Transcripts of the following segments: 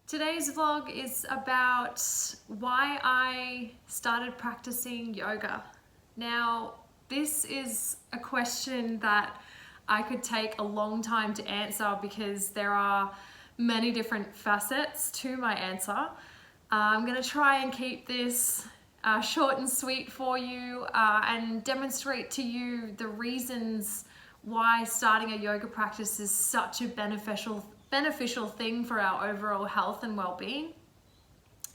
Today's vlog is about why I started practicing yoga. Now, this is a question that I could take a long time to answer because there are many different facets to my answer. I'm going to try and keep this short and sweet for you and demonstrate to you the reasons why starting a yoga practice is such a beneficial thing for our overall health and well-being.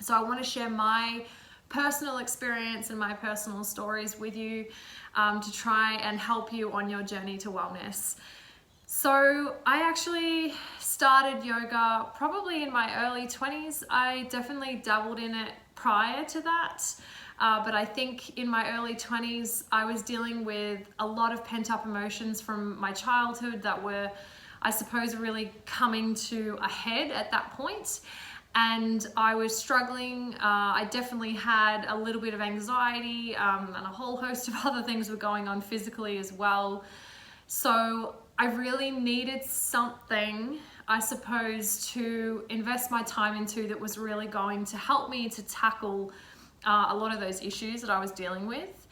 So I want to share my personal experience and my personal stories with you to try and help you on your journey to wellness. So I actually started yoga probably in my early 20s. I definitely dabbled in it prior to that. But I think in my early 20s, I was dealing with a lot of pent-up emotions from my childhood that were, I suppose, really coming to a head at that point. And I was struggling. I definitely had a little bit of anxiety and a whole host of other things were going on physically as well. So I really needed something, I suppose, to invest my time into that was really going to help me to tackle a lot of those issues that I was dealing with.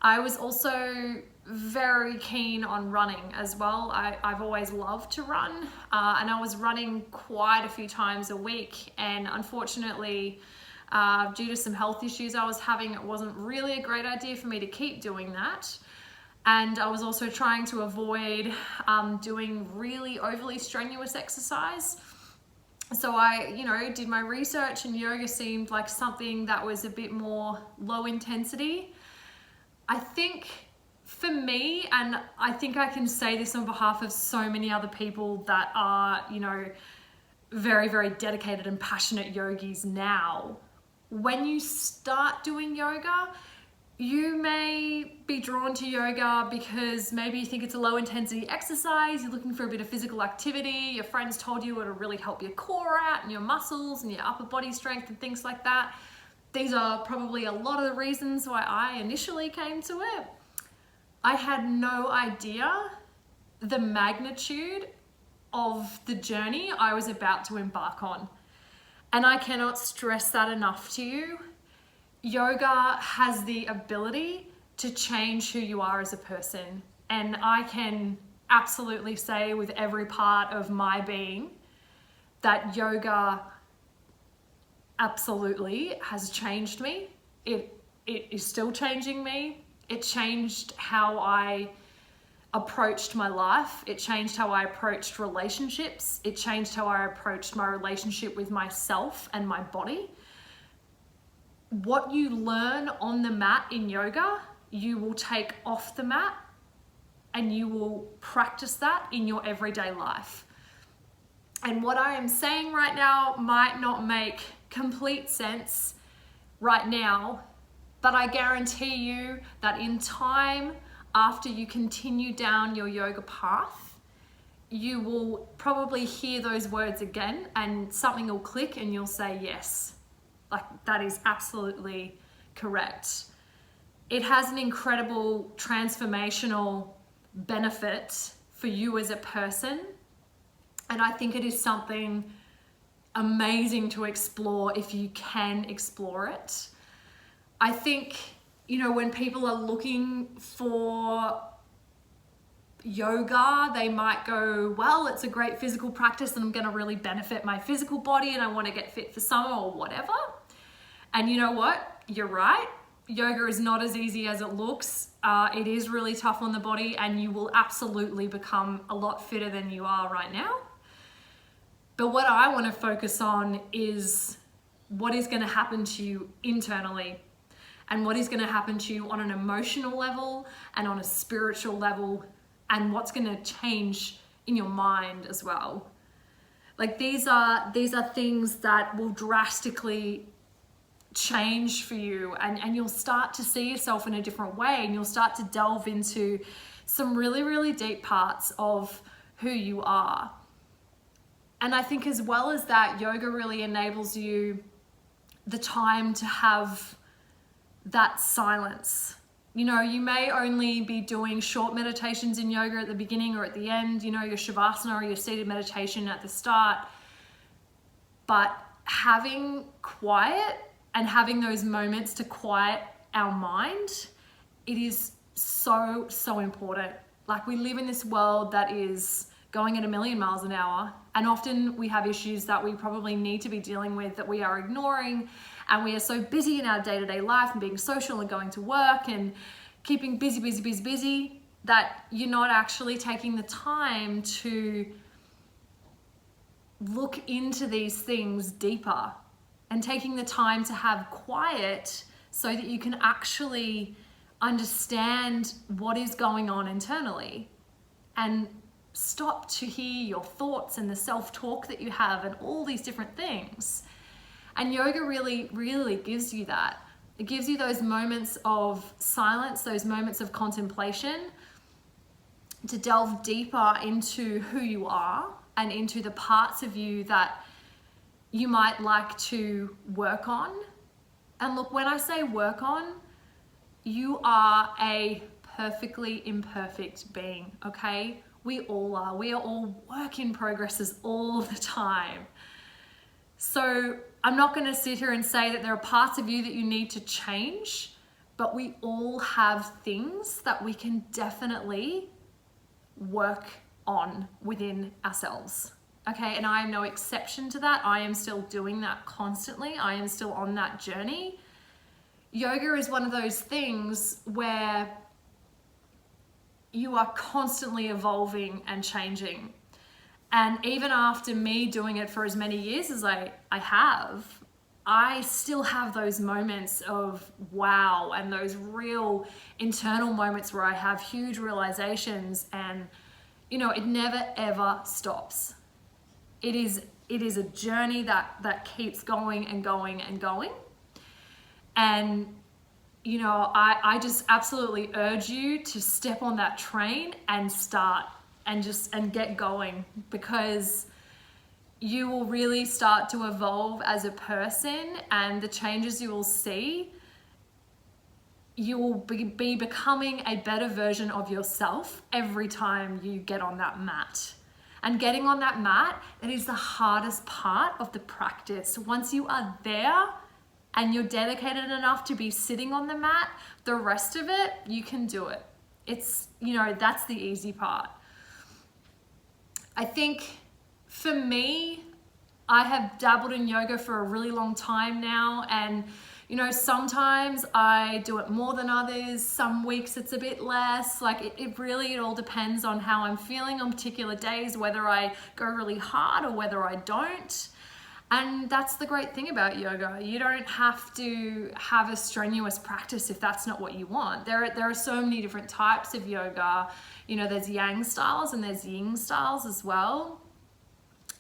I was also very keen on running as well. I've always loved to run and I was running quite a few times a week, and unfortunately due to some health issues I was having, it wasn't really a great idea for me to keep doing that. And I was also trying to avoid doing really overly strenuous exercise. So I, did my research, and yoga seemed like something that was a bit more low intensity. I think for me, and I think I can say this on behalf of so many other people that are, very, very dedicated and passionate yogis now, when you start doing yoga, you may be drawn to yoga because maybe you think it's a low intensity exercise, you're looking for a bit of physical activity, your friends told you it'll really help your core out and your muscles and your upper body strength and things like that. These are probably a lot of the reasons why I initially came to it. I had no idea the magnitude of the journey I was about to embark on. And I cannot stress that enough to you. Yoga has the ability to change who you are as a person. And I can absolutely say with every part of my being that yoga absolutely has changed me. It is still changing me. It changed how I approached my life. It changed how I approached relationships. It changed how I approached my relationship with myself and my body. What you learn on the mat in yoga, you will take off the mat and you will practice that in your everyday life. And what I am saying right now might not make complete sense right now, but I guarantee you that in time, after you continue down your yoga path, you will probably hear those words again and something will click and you'll say, yes, like that is absolutely correct. It has an incredible transformational benefit for you as a person. And I think it is something amazing to explore if you can explore it. I think, when people are looking for yoga, they might go, well, it's a great physical practice and I'm going to really benefit my physical body and I want to get fit for summer or whatever. And you know what? You're right. Yoga is not as easy as it looks. It is really tough on the body and you will absolutely become a lot fitter than you are right now. But what I want to focus on is what is going to happen to you internally and what is going to happen to you on an emotional level and on a spiritual level, and what's going to change in your mind as well. Like these are things that will drastically change for you, and you'll start to see yourself in a different way, and you'll start to delve into some really, really deep parts of who you are. And I think as well as that, yoga really enables you the time to have that silence. You may only be doing short meditations in yoga at the beginning or at the end, your shavasana or your seated meditation at the start. But having quiet and having those moments to quiet our mind, it is so, so important. Like, we live in this world that is going at 1,000,000 miles an hour, and often we have issues that we probably need to be dealing with that we are ignoring, and we are so busy in our day-to-day life and being social and going to work and keeping busy that you're not actually taking the time to look into these things deeper and taking the time to have quiet so that you can actually understand what is going on internally and stop to hear your thoughts and the self-talk that you have and all these different things. And yoga really, really gives you that. It gives you those moments of silence, those moments of contemplation, to delve deeper into who you are and into the parts of you that you might like to work on. And look, when I say work on, you are a perfectly imperfect being, okay? We all are. We are all work in progresses all the time. So I'm not going to sit here and say that there are parts of you that you need to change, but we all have things that we can definitely work on within ourselves. Okay, and I am no exception to that. I am still doing that constantly. I am still on that journey. Yoga is one of those things where you are constantly evolving and changing. And even after me doing it for as many years as I have, I still have those moments of wow and those real internal moments where I have huge realizations, and it never ever stops. It is a journey that keeps going and going and going. And I just absolutely urge you to step on that train and start and get going, because you will really start to evolve as a person, and the changes you will see, you will be becoming a better version of yourself every time you get on that mat. And getting on that mat, that is the hardest part of the practice. Once you are there and you're dedicated enough to be sitting on the mat, the rest of it, you can do it. It's, that's the easy part. I think for me, I have dabbled in yoga for a really long time now, and sometimes I do it more than others. Some weeks it's a bit less. Like it all depends on how I'm feeling on particular days, whether I go really hard or whether I don't. And that's the great thing about yoga. You don't have to have a strenuous practice if that's not what you want. There are so many different types of yoga. There's yang styles and there's yin styles as well.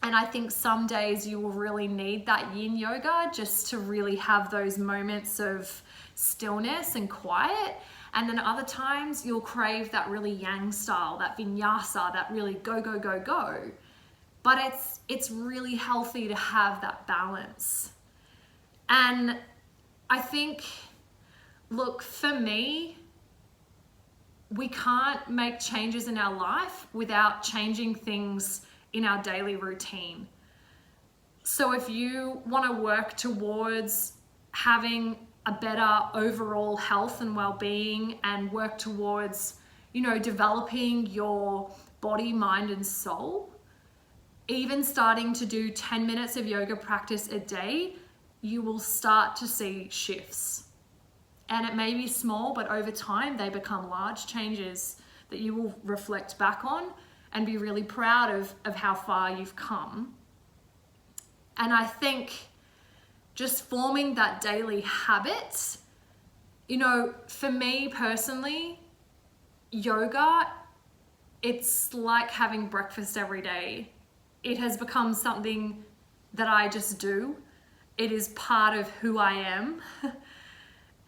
And I think some days you will really need that yin yoga just to really have those moments of stillness and quiet. And then other times you'll crave that really yang style, that vinyasa, that really go, go, go, go. But it's really healthy to have that balance. And I think, look, for me, we can't make changes in our life without changing things in our daily routine. So if you want to work towards having a better overall health and well-being, and work towards, developing your body, mind, and soul, even starting to do 10 minutes of yoga practice a day, you will start to see shifts. And it may be small, but over time they become large changes that you will reflect back on and be really proud of how far you've come. And I think just forming that daily habit, for me personally, yoga, it's like having breakfast every day. It has become something that I just do. It is part of who I am.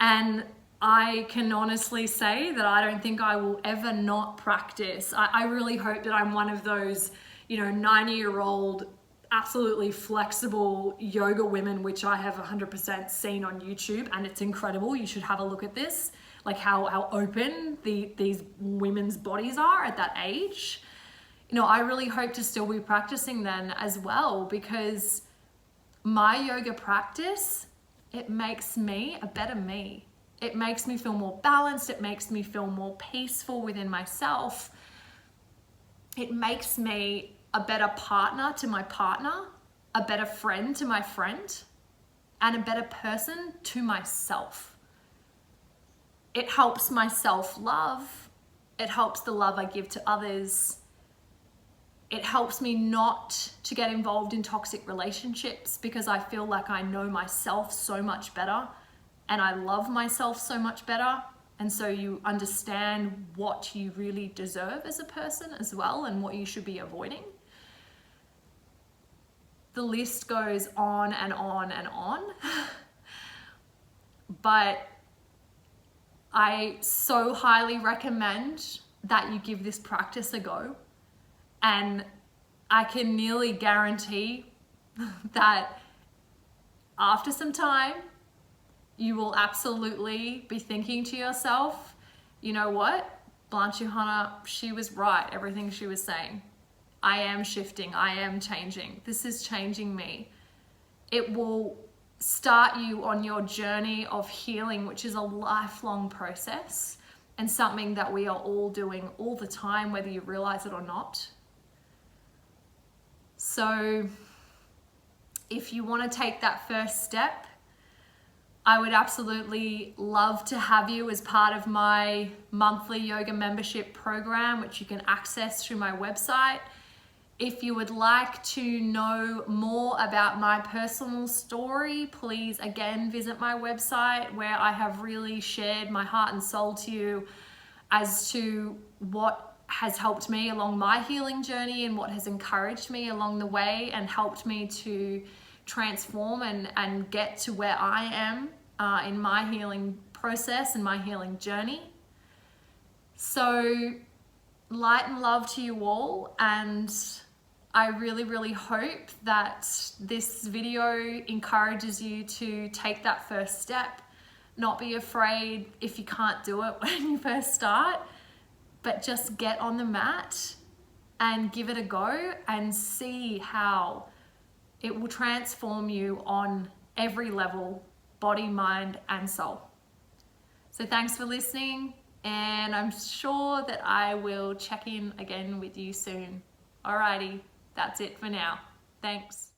And I can honestly say that I don't think I will ever not practice. I really hope that I'm one of those, 90-year-old, absolutely flexible yoga women, which I have 100% seen on YouTube, and it's incredible. You should have a look at this, like how open these women's bodies are at that age. I really hope to still be practicing then as well, because My yoga practice, it makes me a better me. It makes me feel more balanced. It makes me feel more peaceful within myself. It makes me a better partner to my partner, a better friend to my friend, and a better person to myself. It helps my self-love. It helps the love I give to others. It helps me not to get involved in toxic relationships because I feel like I know myself so much better and I love myself so much better. And so you understand what you really deserve as a person as well and what you should be avoiding. The list goes on and on and on. But I so highly recommend that you give this practice a go. And I can nearly guarantee that after some time, you will absolutely be thinking to yourself, you know what? Blanche Johanna, she was right, everything she was saying. I am shifting, I am changing. This is changing me. It will start you on your journey of healing, which is a lifelong process and something that we are all doing all the time, whether you realize it or not. So if you want to take that first step, I would absolutely love to have you as part of my monthly yoga membership program, which you can access through my website. If you would like to know more about my personal story, please again visit my website where I have really shared my heart and soul to you as to what has helped me along my healing journey and what has encouraged me along the way and helped me to transform and get to where I am in my healing process and my healing journey. So light and love to you all, and I really, really hope that this video encourages you to take that first step. Not be afraid if you can't do it when you first start, but just get on the mat and give it a go and see how it will transform you on every level, body, mind, and soul. So thanks for listening, and I'm sure that I will check in again with you soon. Alrighty, that's it for now. Thanks.